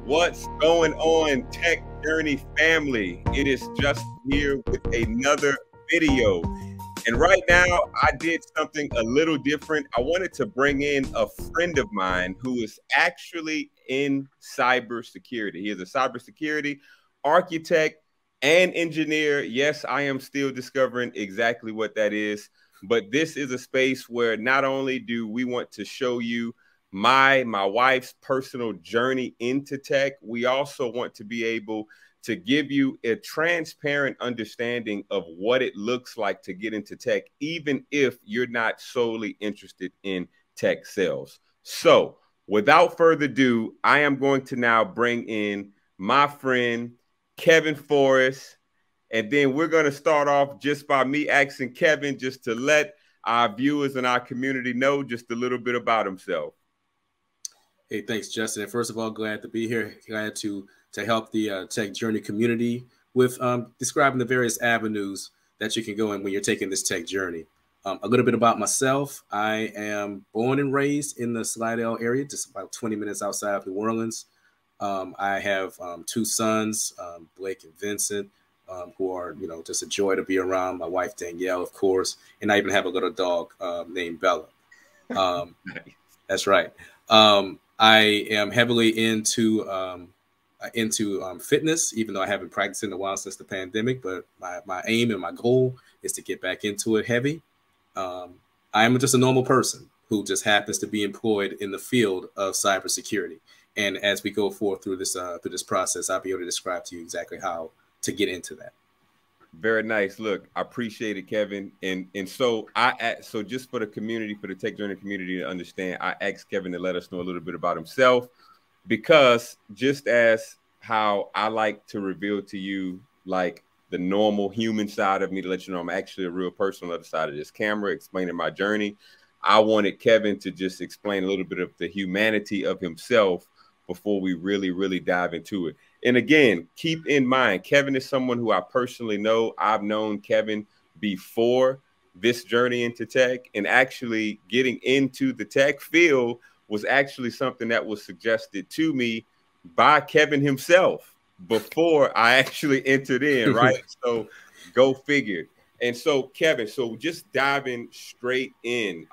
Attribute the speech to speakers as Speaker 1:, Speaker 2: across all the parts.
Speaker 1: What's going on, Tech Journey family? It is just here with another video. And right now, I did something a little different. I wanted to bring in a friend of mine who is actually in cybersecurity. He is a cybersecurity architect and engineer. Yes, I am still discovering exactly what that is. But this is a space where not only do we want to show you my wife's personal journey into tech, we also want to be able to give you a transparent understanding of what it looks like to get into tech, even if you're not solely interested in tech sales. So without further ado, I am going to now bring in my friend, Kevin Forrest. And then we're going to start off just by me asking Kevin just to let our viewers and our community know just a little bit about himself.
Speaker 2: Hey, thanks, Justin. And first of all, glad to be here. Glad to help the Tech Journey community with describing the various avenues that you can go in when you're taking this tech journey. A little bit about myself. I am born and raised in the Slidell area, just about 20 minutes outside of New Orleans. I have two sons, Blake and Vincent, who are, just a joy to be around. My wife, Danielle, of course. And I even have a little dog named Bella. That's right. I am heavily into fitness, even though I haven't practiced in a while since the pandemic. But my aim and my goal is to get back into it heavy. I am just a normal person who just happens to be employed in the field of cybersecurity. And as we go forth through this process, I'll be able to describe to you exactly how to get into that.
Speaker 1: Very nice. Look, I appreciate it, Kevin. And so so just for the community, for the Tech Journey community to understand, I asked Kevin to let us know a little bit about himself, because just as how I like to reveal to you, like the normal human side of me, to let you know I'm actually a real person on the other side of this camera, explaining my journey, I wanted Kevin to just explain a little bit of the humanity of himself before we really dive into it. And again, keep in mind, Kevin is someone who I personally know. I've known Kevin before this journey into tech, and actually getting into the tech field was actually something that was suggested to me by Kevin himself before I actually entered in, right? So go figure. And so Kevin, so just diving straight in.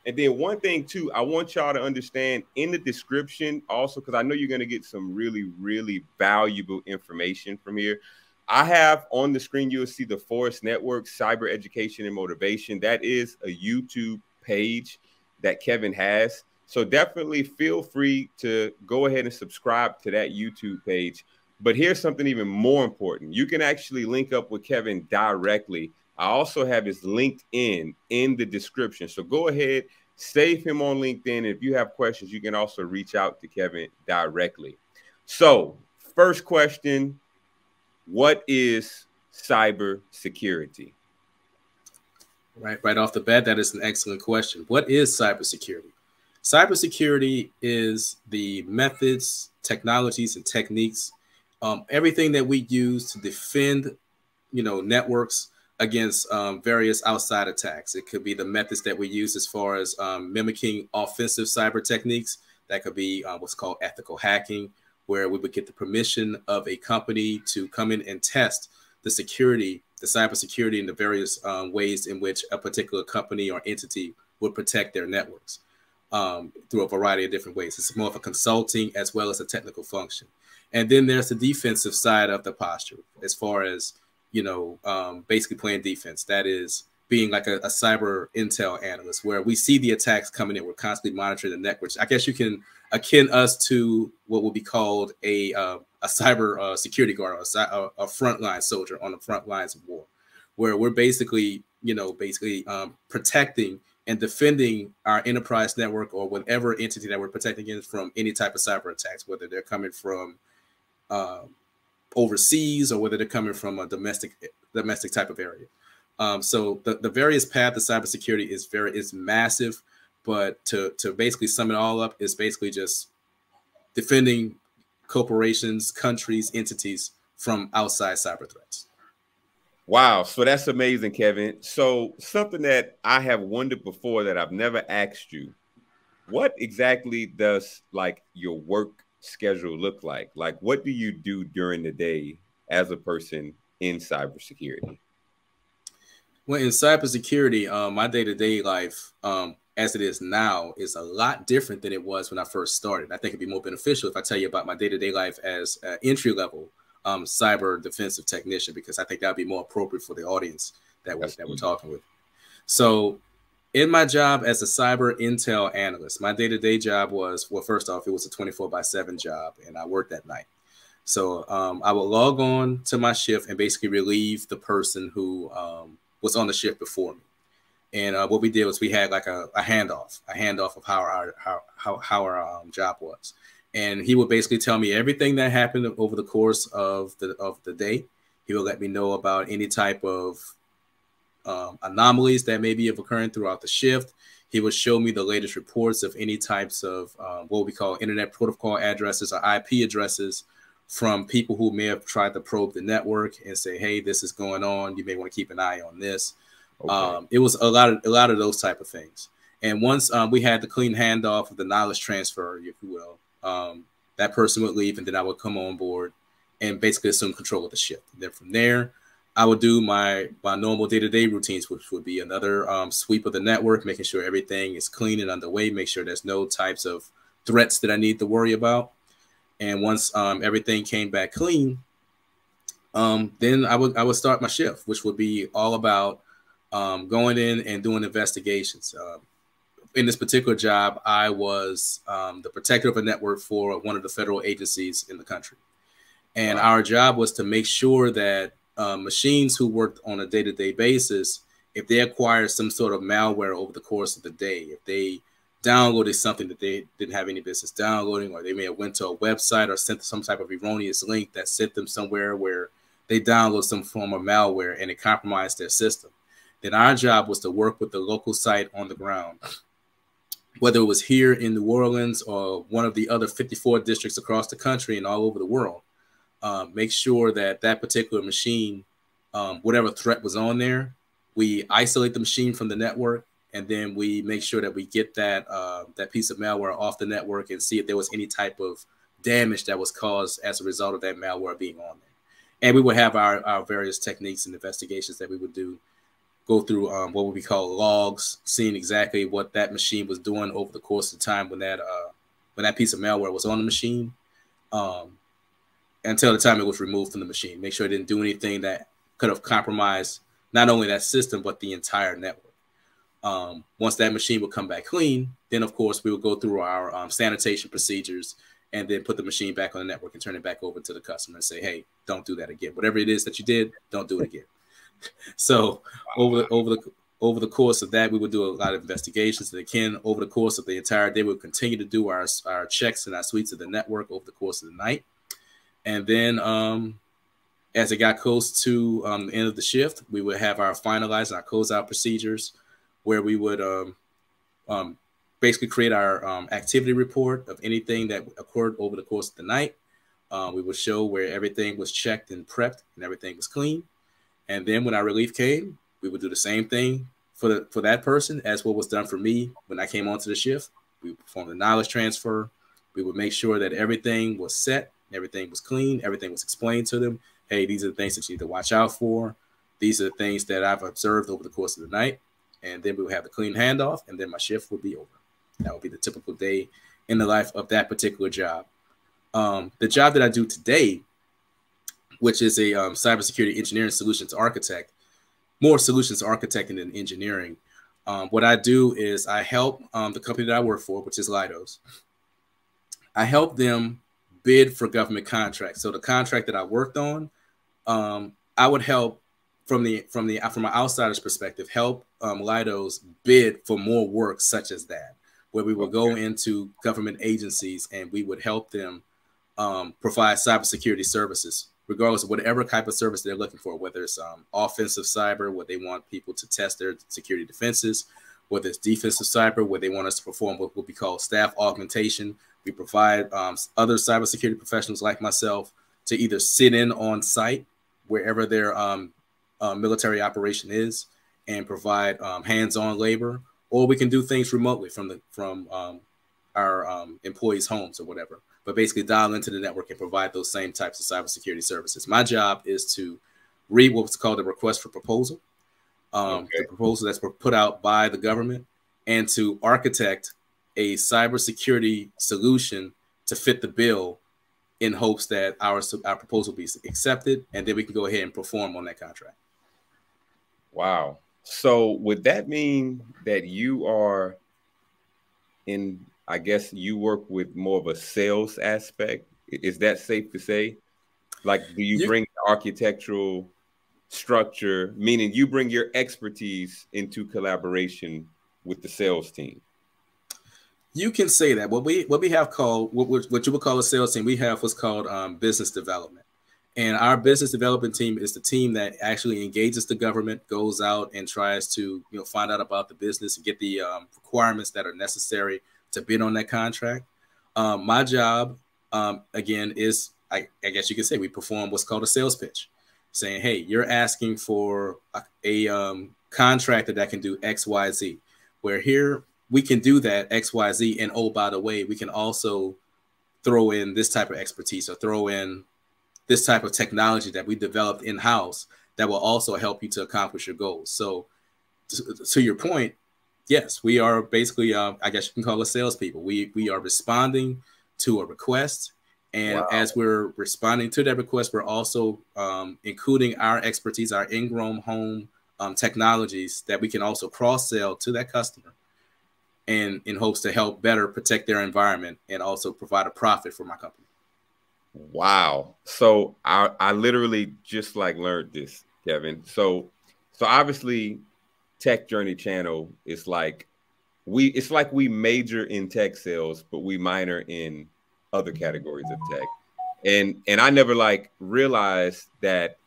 Speaker 1: And then one thing too, I want y'all to understand in the description also, because I know you're going to get some really valuable information from here. I have on the screen, you'll see the Forrest Network, Cyber Education and Motivation. That is a YouTube page that Kevin has. So definitely feel free to go ahead and subscribe to that YouTube page. But here's something even more important. You can actually link up with Kevin directly. I also have his LinkedIn in the description. So go ahead, save him on LinkedIn. And if you have questions, you can also reach out to Kevin directly. So first question, what is cybersecurity?
Speaker 2: Right off the bat, that is an excellent question. What is cybersecurity? Cybersecurity is the methods, technologies, and techniques, everything that we use to defend, networks against various outside attacks. It could be the methods that we use as far as mimicking offensive cyber techniques. That could be what's called ethical hacking, where we would get the permission of a company to come in and test the security, the cybersecurity, and the various ways in which a particular company or entity would protect their networks through a variety of different ways. It's more of a consulting as well as a technical function. And then there's the defensive side of the posture, as far as basically playing defense. That is being like a cyber intel analyst, where we see the attacks coming in. We're constantly monitoring the networks. I guess you can akin us to what will be called a cyber security guard, or a frontline soldier on the front lines of war, where we're basically, protecting and defending our enterprise network or whatever entity that we're protecting against from any type of cyber attacks, whether they're coming from overseas or whether they're coming from a domestic type of area. So the various path of cybersecurity is massive, but to basically sum it all up is basically just defending corporations, countries, entities from outside cyber threats.
Speaker 1: Wow. So that's amazing, Kevin. So something that I have wondered before that I've never asked you, what exactly does like your work schedule look like? Like, what do you do during the day as a person in cybersecurity?
Speaker 2: Well, in cybersecurity, my day-to-day life, as it is now, is a lot different than it was when I first started. I think it'd be more beneficial if I tell you about my day-to-day life as an entry-level cyber defensive technician, because I think that'd be more appropriate for the audience that we're talking with. So, in my job as a cyber intel analyst, my day-to-day job was, well, first off, it was a 24/7 job, and I worked at night. So I would log on to my shift and basically relieve the person who was on the shift before me. And what we did was we had like a handoff of how our job was. And he would basically tell me everything that happened over the course of the day. He would let me know about any type of anomalies that may be occurring throughout the shift. He would show me the latest reports of any types of what we call internet protocol addresses or IP addresses from people who may have tried to probe the network and say, hey, this is going on. You may want to keep an eye on this. Okay. It was a lot of those type of things. And once we had the clean handoff of the knowledge transfer, if you will, that person would leave and then I would come on board and basically assume control of the shift. And then from there, I would do my normal day-to-day routines, which would be another sweep of the network, making sure everything is clean and underway, make sure there's no types of threats that I need to worry about. And once everything came back clean, then I would start my shift, which would be all about going in and doing investigations. In this particular job, I was the protector of a network for one of the federal agencies in the country. And our job was to make sure that machines who worked on a day-to-day basis, if they acquired some sort of malware over the course of the day, if they downloaded something that they didn't have any business downloading, or they may have went to a website or sent some type of erroneous link that sent them somewhere where they download some form of malware and it compromised their system, then our job was to work with the local site on the ground, whether it was here in New Orleans or one of the other 54 districts across the country and all over the world. Make sure that that particular machine, whatever threat was on there, we isolate the machine from the network, and then we make sure that we get that that piece of malware off the network and see if there was any type of damage that was caused as a result of that malware being on there. And we would have our various techniques and investigations that we would do, go through what we call logs, seeing exactly what that machine was doing over the course of time when that piece of malware was on the machine, until the time it was removed from the machine. Make sure it didn't do anything that could have compromised not only that system, but the entire network. Once that machine would come back clean, then of course we would go through our sanitation procedures and then put the machine back on the network and turn it back over to the customer and say, hey, don't do that again. Whatever it is that you did, don't do it again. So over the course of that, we would do a lot of investigations. And again, over the course of the entire day, we would continue to do our checks and our sweeps of the network over the course of the night. And then as it got close to the end of the shift, we would have our finalized and our closeout procedures, where we would basically create our activity report of anything that occurred over the course of the night. We would show where everything was checked and prepped and everything was clean. And then when our relief came, we would do the same thing for that person as what was done for me when I came onto the shift. We would perform the knowledge transfer. We would make sure that everything was set, everything was clean, everything was explained to them. Hey, these are the things that you need to watch out for. These are the things that I've observed over the course of the night. And then we would have the clean handoff, and then my shift would be over. That would be the typical day in the life of that particular job. The job that I do today, which is a cybersecurity engineering solutions architect, more solutions architecting than engineering. What I do is I help the company that I work for, which is Leidos. I help them bid for government contracts. So the contract that I worked on, I would help from an outsider's perspective, help Leidos bid for more work such as that, where we would go into government agencies and we would help them provide cybersecurity services, regardless of whatever type of service they're looking for, whether it's offensive cyber, where they want people to test their security defenses, whether it's defensive cyber, where they want us to perform what we call staff augmentation. We provide other cybersecurity professionals like myself to either sit in on site wherever their military operation is and provide hands-on labor, or we can do things remotely from our employees' homes or whatever. but basically dial into the network and provide those same types of cybersecurity services. My job is to read what's called a request for proposal, the proposal that's put out by the government, and to architect a cybersecurity solution to fit the bill in hopes that our proposal be accepted, and then we can go ahead and perform on that contract.
Speaker 1: Wow. So would that mean that you are I guess you work with more of a sales aspect? Is that safe to say? Like, do you bring the architectural structure, meaning you bring your expertise into collaboration with the sales team?
Speaker 2: You can say that. What we have called, what you would call a sales team, we have what's called business development. And our business development team is the team that actually engages the government, goes out and tries to find out about the business and get the requirements that are necessary to bid on that contract. My job, again, is I guess you could say we perform what's called a sales pitch, saying, hey, you're asking for a contractor that can do X, Y, Z. Where here we can do that X, Y, Z, and oh, by the way, we can also throw in this type of expertise or throw in this type of technology that we developed in-house that will also help you to accomplish your goals. So to your point, yes, we are basically, I guess you can call us salespeople. We are responding to a request. And as we're responding to that request, we're also including our expertise, our in-grown home technologies that we can also cross-sell to that customer, and in hopes to help better protect their environment and also provide a profit for my company.
Speaker 1: Wow. So I literally just learned this, Kevin. So obviously Tech Journey channel is it's like we major in tech sales, but we minor in other categories of tech. And I never realized that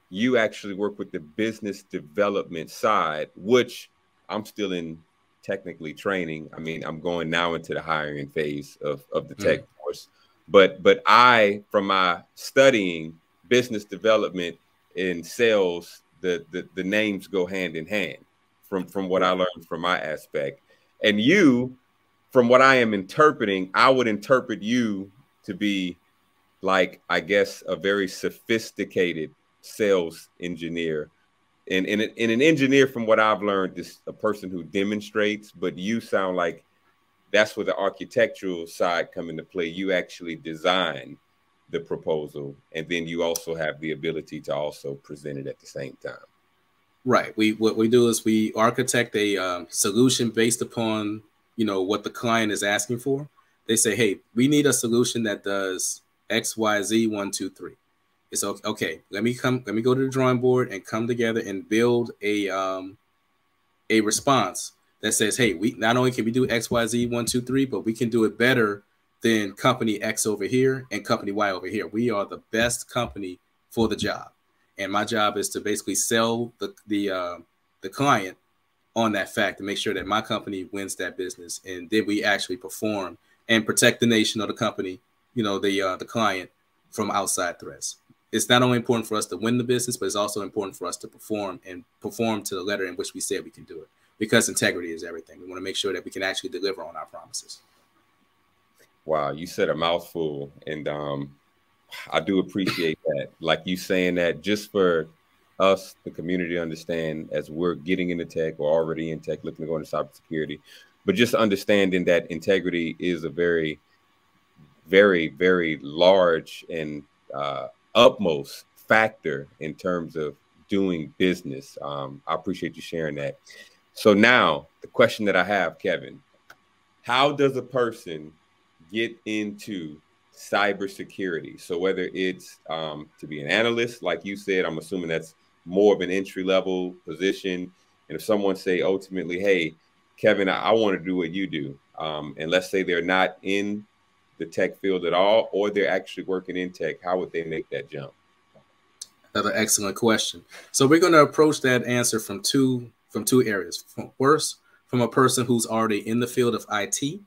Speaker 1: you actually work with the business development side, which I'm still in technically training. I mean, I'm going now into the hiring phase of the tech force. But I, from my studying business development and sales, the names go hand in hand from what I learned from my aspect. And you, from what I am interpreting, I would interpret you to be I guess, a very sophisticated sales engineer. And an engineer, from what I've learned, is a person who demonstrates, but you sound like that's where the architectural side come into play. You actually design the proposal, and then you also have the ability to also present it at the same time.
Speaker 2: Right. What we do is we architect a solution based upon what the client is asking for. They say, hey, we need a solution that does X, Y, Z, 1, 2, 3. It's okay. Let me go to the drawing board and come together and build a response that says, hey, we not only can we do X, Y, Z, 1, 2, 3, but we can do it better than company X over here and company Y over here. We are the best company for the job. And my job is to basically sell the client on that fact to make sure that my company wins that business. And then we actually perform and protect the nation or the company, the client, from outside threats. It's not only important for us to win the business, but it's also important for us to perform to the letter in which we said we can do it, because integrity is everything. We want to make sure that we can actually deliver on our promises.
Speaker 1: Wow, you said a mouthful, and I do appreciate that. Like you saying that, just for us, the community, to understand as we're getting into tech or already in tech, looking to go into cybersecurity, but just understanding that integrity is a very, very, very large and utmost factor in terms of doing business. I appreciate you sharing that. So now the question that I have, Kevin, how does a person get into cybersecurity? So whether it's to be an analyst, like you said, I'm assuming that's more of an entry-level position. And if someone say ultimately, hey, Kevin, I want to do what you do. And let's say they're not in the tech field at all, or they're actually working in tech, how would they make that jump?
Speaker 2: Another excellent question. So we're going to approach that answer from two areas. First, from a person who's already in the field of IT,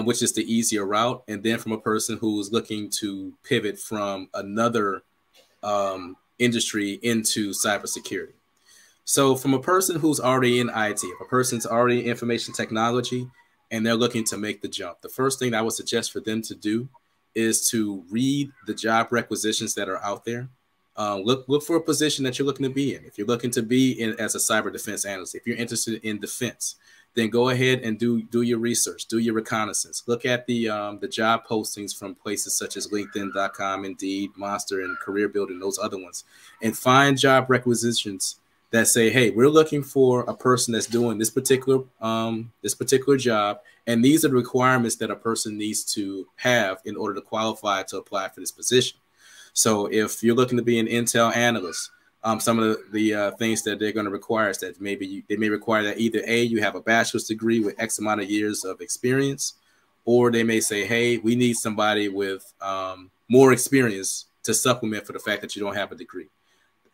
Speaker 2: which is the easier route, and then from a person who's looking to pivot from another industry into cybersecurity. So from a person who's already in IT, if a person's already in information technology and they're looking to make the jump, the first thing I would suggest for them to do is to read the job requisitions that are out there. Look for a position that you're looking to be in. If you're looking to be in as a cyber defense analyst, if you're interested in defense, then go ahead and do your research, do your reconnaissance. Look at the job postings from places such as LinkedIn.com, Indeed, Monster, and Career Builder, and those other ones, and find job requisitions that say, hey, we're looking for a person that's doing this particular job, and these are the requirements that a person needs to have in order to qualify to apply for this position. So if you're looking to be an Intel analyst, some of the things that they're going to require is that they may require that either A, you have a bachelor's degree with X amount of years of experience, or they may say, hey, we need somebody with more experience to supplement for the fact that you don't have a degree.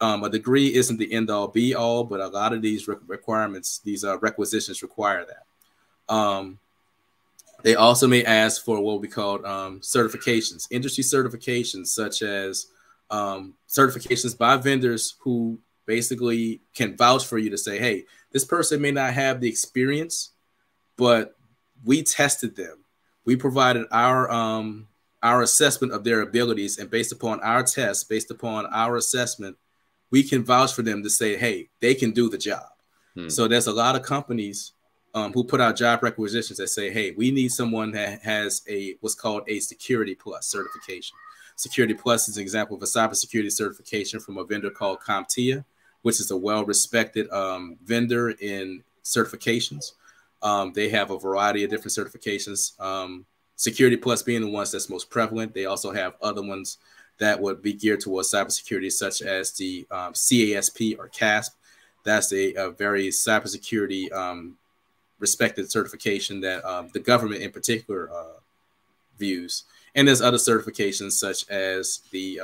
Speaker 2: A degree isn't the end all be all, but a lot of these requirements, these requisitions require that. They also may ask for what we call certifications, industry certifications, such as certifications by vendors who basically can vouch for you to say, hey, this person may not have the experience, but we tested them. We provided our assessment of their abilities, and based upon our tests, based upon our assessment, we can vouch for them to say, hey, they can do the job. So there's a lot of companies who put out job requisitions that say, hey, we need someone that has what's called a Security Plus certification. Security Plus is an example of a cybersecurity certification from a vendor called CompTIA, which is a well-respected vendor in certifications. They have a variety of different certifications. Security Plus being the ones that's most prevalent. They also have other ones that would be geared towards cybersecurity, such as the CISSP or CISSP. That's a very cybersecurity respected certification that the government in particular views. And there's other certifications such as the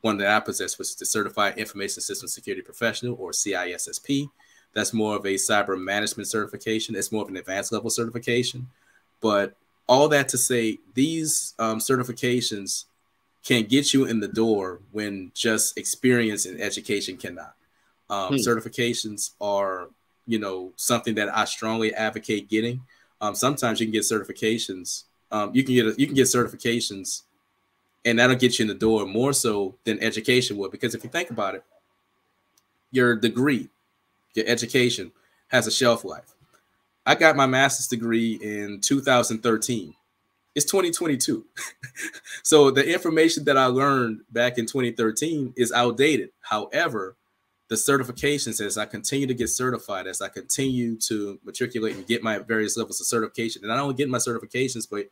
Speaker 2: one that I possess, which is the Certified Information System Security Professional, or CISSP. That's more of a cyber management certification. It's more of an advanced level certification. But all that to say, these certifications can get you in the door when just experience and education cannot. Certifications are, something that I strongly advocate getting. Sometimes you can get certifications. You can get certifications, and that'll get you in the door more so than education would. Because if you think about it, your degree, your education has a shelf life. I got my master's degree in 2013. It's 2022. So the information that I learned back in 2013 is outdated. However, the certifications, as I continue to get certified, as I continue to matriculate and get my various levels of certification, and I don't get my certifications, but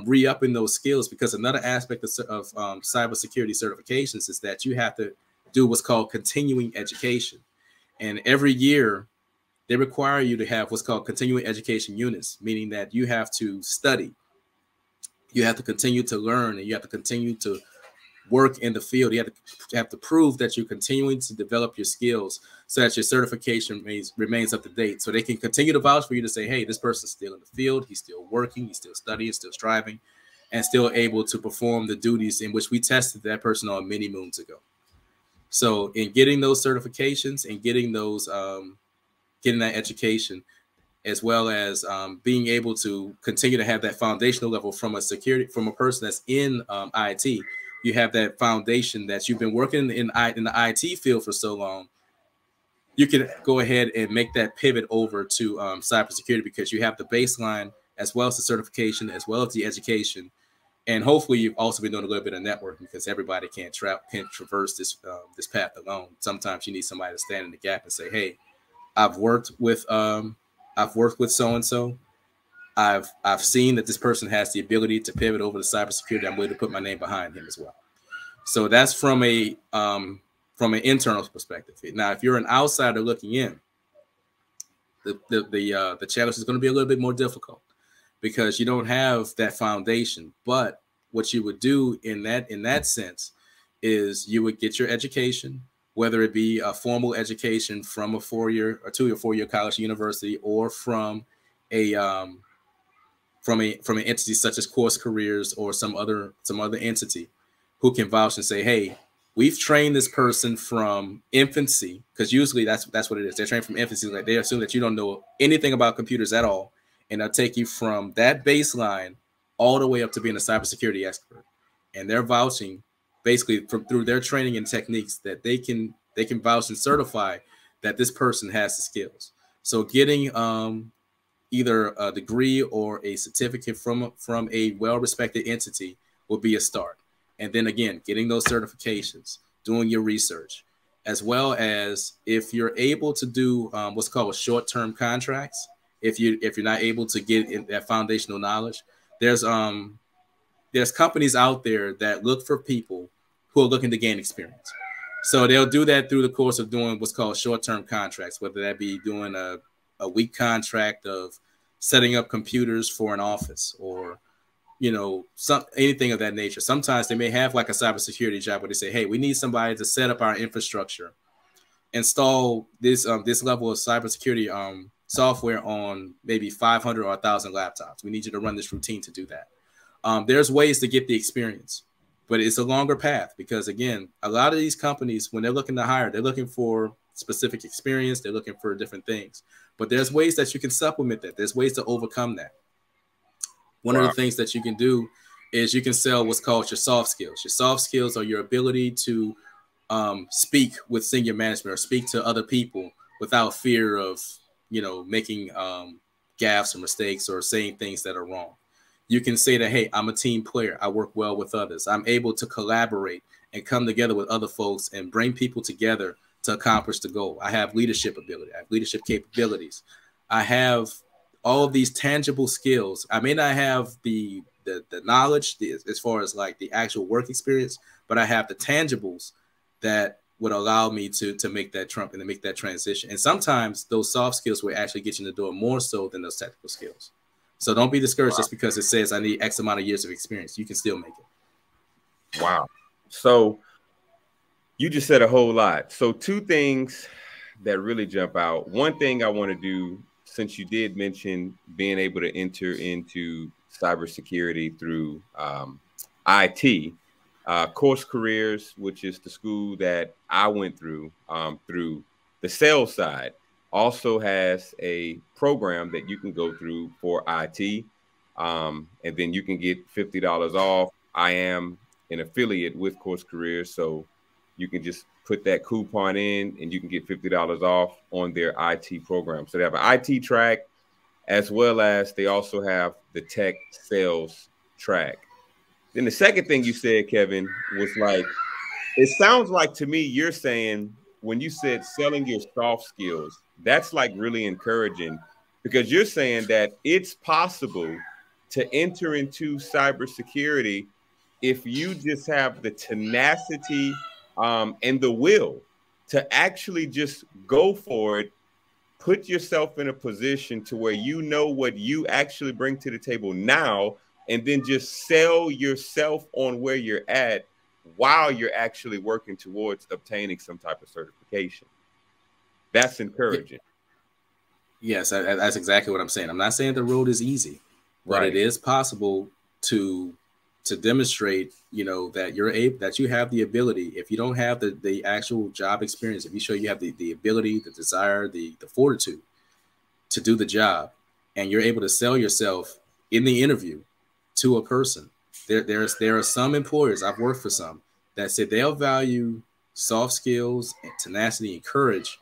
Speaker 2: re-upping those skills, because another aspect of cybersecurity certifications is that you have to do what's called continuing education. And every year they require you to have what's called continuing education units, meaning that you have to study, you have to continue to learn, and you have to continue to work in the field. You have to prove that you're continuing to develop your skills so that your certification remains up to date. So they can continue to vouch for you to say, hey, this person's still in the field. He's still working. He's still studying, still striving, and still able to perform the duties in which we tested that person on many moons ago. So in getting those certifications and getting those, getting that education, as well as being able to continue to have that foundational level from a person that's in IT, you have that foundation that you've been working in the IT field for so long. You can go ahead and make that pivot over to cybersecurity, because you have the baseline as well as the certification, as well as the education. And hopefully you've also been doing a little bit of networking, because everybody can't traverse this path alone. Sometimes you need somebody to stand in the gap and say, hey, I've worked with so-and-so. I've seen that this person has the ability to pivot over to cybersecurity. I'm willing to put my name behind him as well. So that's from an internal perspective. Now, if you're an outsider looking in, the challenge is going to be a little bit more difficult, because you don't have that foundation. But what you would do in that sense is you would get your education, whether it be a formal education from a 4-year or 2 or 4-year college, university, or from an entity such as CourseCareers or some other entity who can vouch and say, hey, we've trained this person from infancy, because usually that's what it is. They're trained from infancy. Like, they assume that you don't know anything about computers at all, and they'll take you from that baseline all the way up to being a cybersecurity expert. and they're vouching basically through their training and techniques that they can vouch and certify that this person has the skills. So getting either a degree or a certificate from a well-respected entity will be a start. And then again, getting those certifications, doing your research, as well as if you're able to do what's called short-term contracts. If you're not able to get in that foundational knowledge, there's companies out there that look for people who are looking to gain experience. So they'll do that through the course of doing what's called short-term contracts, whether that be doing a week contract of setting up computers for an office, or anything of that nature. Sometimes they may have like a cybersecurity job where they say, hey, we need somebody to set up our infrastructure, install this level of cybersecurity software on maybe 500 or 1,000 laptops. We need you to run this routine to do that. There's ways to get the experience, but it's a longer path because, again, a lot of these companies, when they're looking to hire, they're looking for specific experience. They're looking for different things, but there's ways that you can supplement that. There's ways to overcome that. One of the things that you can do is you can sell what's called your soft skills. Your soft skills are your ability to speak with senior management or speak to other people without fear of, making gaffes or mistakes or saying things that are wrong. You can say that, hey, I'm a team player. I work well with others. I'm able to collaborate and come together with other folks and bring people together to accomplish the goal. I have leadership ability. I have leadership capabilities. I have all of these tangible skills. I may not have the knowledge as far as like the actual work experience, but I have the tangibles that would allow me to make that trump and to make that transition. And sometimes those soft skills will actually get you in the door more so than those technical skills. So don't be discouraged just because it says I need X amount of years of experience. You can still make it.
Speaker 1: Wow. So you just said a whole lot. So two things that really jump out. One thing I want to do, since you did mention being able to enter into cybersecurity through IT, CourseCareers, which is the school that I went through the sales side, also has a program that you can go through for IT, and then you can get $50 off. I am an affiliate with CourseCareers, so you can just put that coupon in and you can get $50 off on their IT program. So they have an IT track, as well as they also have the tech sales track. Then the second thing you said, Kevin, was like, it sounds like to me you're saying when you said selling your soft skills, that's like really encouraging, because you're saying that it's possible to enter into cybersecurity if you just have the tenacity and the will to actually just go for it, put yourself in a position to where you know what you actually bring to the table now, and then just sell yourself on where you're at while you're actually working towards obtaining some type of certification. That's encouraging.
Speaker 2: Yes, that's exactly what I'm saying. I'm not saying the road is easy, but it is possible to demonstrate, that you're able, that you have the ability. If you don't have the actual job experience, if you show you have the ability, the desire, the fortitude to do the job, and you're able to sell yourself in the interview to a person, there are some employers, I've worked for some, that said they'll value soft skills and tenacity and courage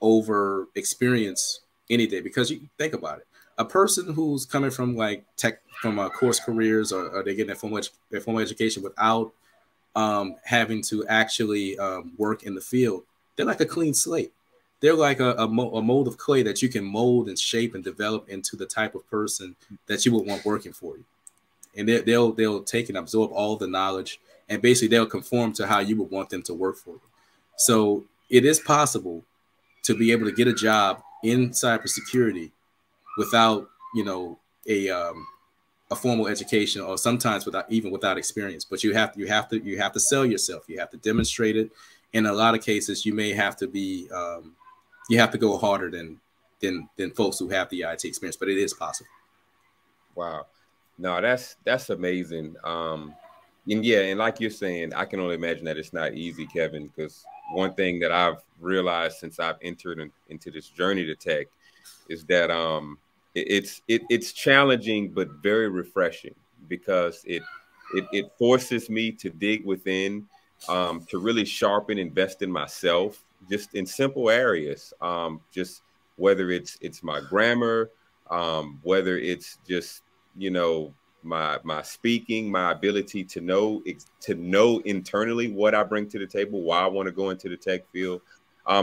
Speaker 2: over experience any day. Because you think about it, a person who's coming from like tech, from CourseCareers, or they get their formal education without having to actually work in the field, they're like a clean slate. They're like a mold of clay that you can mold and shape and develop into the type of person that you would want working for you. And they'll take and absorb all the knowledge, and basically they'll conform to how you would want them to work for you. So it is possible to be able to get a job in cybersecurity without, a formal education, or sometimes without experience. But you have to sell yourself. You have to demonstrate it. In a lot of cases, you may have to be you have to go harder than folks who have the IT experience. But it is possible.
Speaker 1: Wow. No, that's amazing. And yeah, and like you're saying, I can only imagine that it's not easy, Kevin, because one thing that I've realized since I've entered into this journey to tech is that it's challenging but very refreshing, because it It forces me to dig within, to really sharpen, invest in myself, just in simple areas. Just whether it's my grammar, whether it's just, you know, my speaking, my ability to know internally what I bring to the table, why I want to go into the tech field.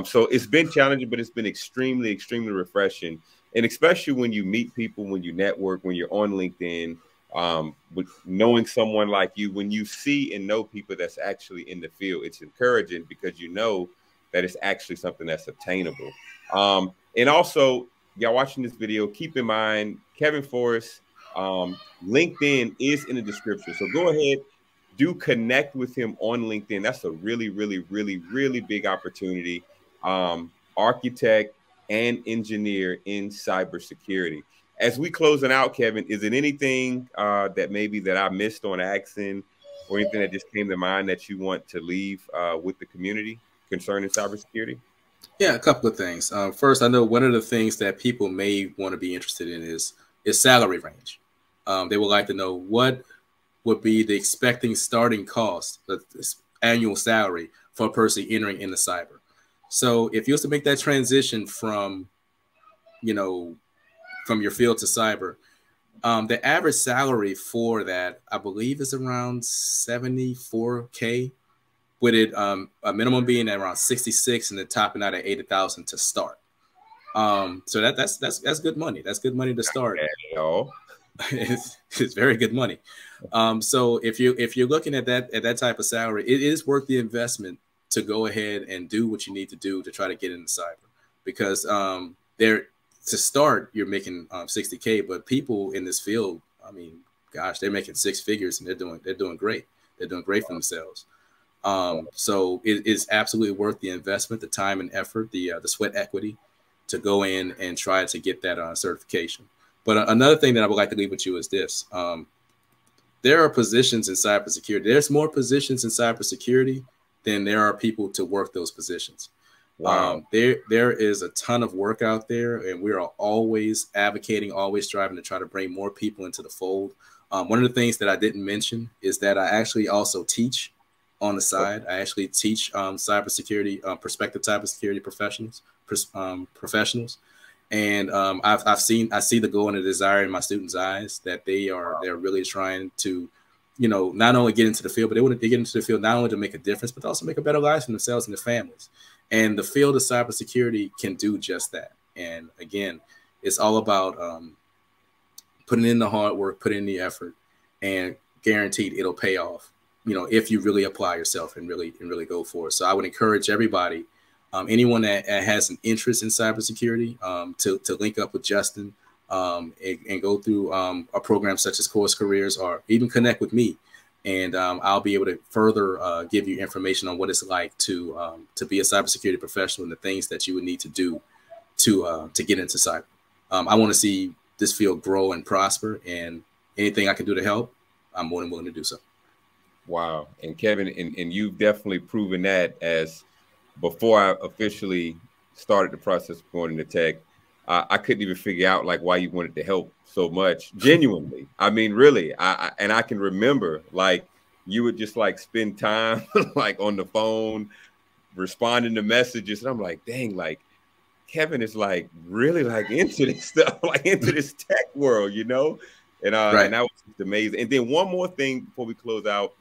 Speaker 1: So it's been challenging, but it's been extremely, extremely refreshing. And especially when you meet people, when you network, when you're on LinkedIn, with knowing someone like you, when you see and know people that's actually in the field, it's encouraging because you know that it's actually something that's obtainable. And also, y'all watching this video, keep in mind, Kevin Forrest, LinkedIn is in the description. So go ahead, do connect with him on LinkedIn. That's a really, really, really, really big opportunity. Architect and engineer in cybersecurity. As we closing out, Kevin, is it anything that maybe that I missed on accent or anything that just came to mind that you want to leave with the community concerning cybersecurity?
Speaker 2: Yeah, a couple of things. First, I know one of the things that people may want to be interested in is salary range. They would like to know what would be the expecting starting cost, the annual salary for a person entering in the cyber. So if you was to make that transition from, you know, from your field to cyber, the average salary for that, I believe, is around $74K, with it a minimum being at around 66 and then topping out at 80,000 to start. So that's good money. That's good money to start. It's very good money. So if you're looking at that type of salary, it is worth the investment to go ahead and do what you need to do to try to get into cyber, because to start, you're making 60K, but people in this field, I mean, gosh, they're making six figures and they're doing great. They're doing great for themselves. So it is absolutely worth the investment, the time and effort, the sweat equity to go in and try to get that certification. But another thing that I would like to leave with you is this. There are positions in cybersecurity. There's more positions in cybersecurity than there are people to work those positions.
Speaker 1: Wow.
Speaker 2: There is a ton of work out there, and we are always advocating, always striving to try to bring more people into the fold. One of the things that I didn't mention is that I actually also teach on the side. I actually teach cybersecurity, prospective cybersecurity professionals, and I see the goal and the desire in my students' eyes that they're really trying to, you know, not only get into the field, but they want to get into the field not only to make a difference, but also make a better life for themselves and their families. And the field of cybersecurity can do just that. And again, it's all about putting in the hard work, putting in the effort, and guaranteed it'll pay off, you know, if you really apply yourself and really go for it. So I would encourage everybody, anyone that has an interest in cybersecurity, to link up with Justin and go through a program such as CourseCareers, or even connect with me, and I'll be able to further give you information on what it's like to be a cybersecurity professional and the things that you would need to do to get into cyber. I want to see this field grow and prosper, and anything I can do to help, I'm more than willing to do so.
Speaker 1: Wow. And Kevin, and you've definitely proven that, as before I officially started the process of going into tech, I couldn't even figure out like why you wanted to help so much. Genuinely. I mean, really, I can remember like you would just like spend time like on the phone, responding to messages. And I'm like, dang, like Kevin is like really like into this stuff, like into this tech world, you know? And
Speaker 2: Right.
Speaker 1: And that was just amazing. And then one more thing before we close out,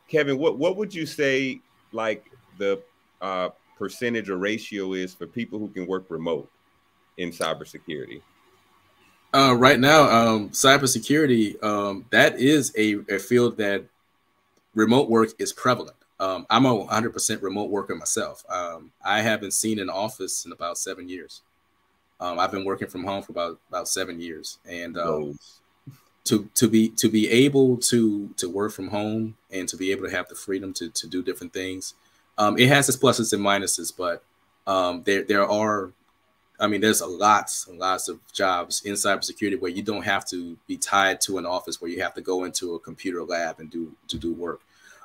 Speaker 1: Kevin, what would you say like the percentage or ratio is for people who can work remote in cybersecurity?
Speaker 2: Right now, cybersecurity, that is a field that remote work is prevalent. I'm a 100% remote worker myself. I haven't seen an office in about 7 years. I've been working from home for about 7 years, and to be able to work from home and to be able to have the freedom to do different things, it has its pluses and minuses. But there are, I mean, there's lots and lots of jobs in cybersecurity where you don't have to be tied to an office, where you have to go into a computer lab and do work.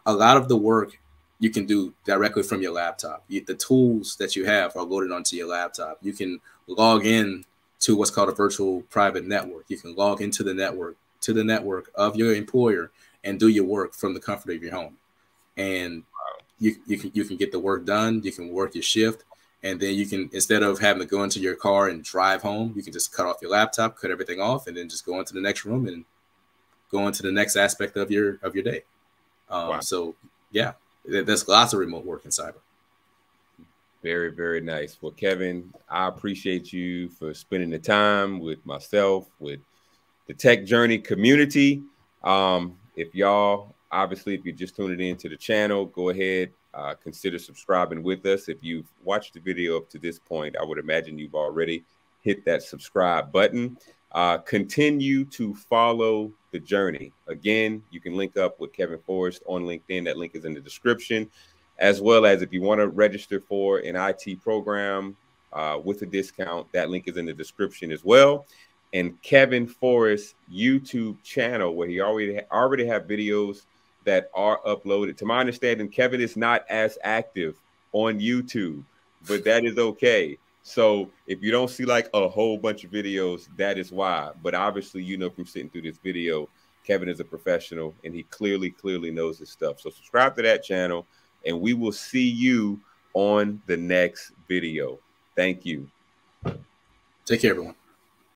Speaker 2: A lot of the work you can do directly from your laptop. The tools that you have are loaded onto your laptop. You can log in to what's called a virtual private network. You can log into the network of your employer and do your work from the comfort of your home. And you can get the work done. You can work your shift. And then you can, instead of having to go into your car and drive home, you can just cut off your laptop, cut everything off, and then just go into the next room and go into the next aspect of your day.
Speaker 1: Wow.
Speaker 2: So yeah, there's lots of remote work in cyber.
Speaker 1: Very, very nice. Well, Kevin, I appreciate you for spending the time with myself, with the Tech Journey community. If y'all, obviously, if you're just tuning into the channel, go ahead, consider subscribing with us. If you've watched the video up to this point, I would imagine you've already hit that subscribe button. Continue to follow the journey. Again, you can link up with Kevin Forrest on LinkedIn. That link is in the description, as well as if you want to register for an IT program with a discount, that link is in the description as well. And Kevin Forrest's YouTube channel, where he already have videos that are uploaded. To my understanding, Kevin is not as active on YouTube, but that is okay. So if you don't see like a whole bunch of videos, that is why. But obviously, you know, from sitting through this video, Kevin is a professional and he clearly knows his stuff. So subscribe to that channel and we will see you on the next video. Thank you.
Speaker 2: Take care, everyone.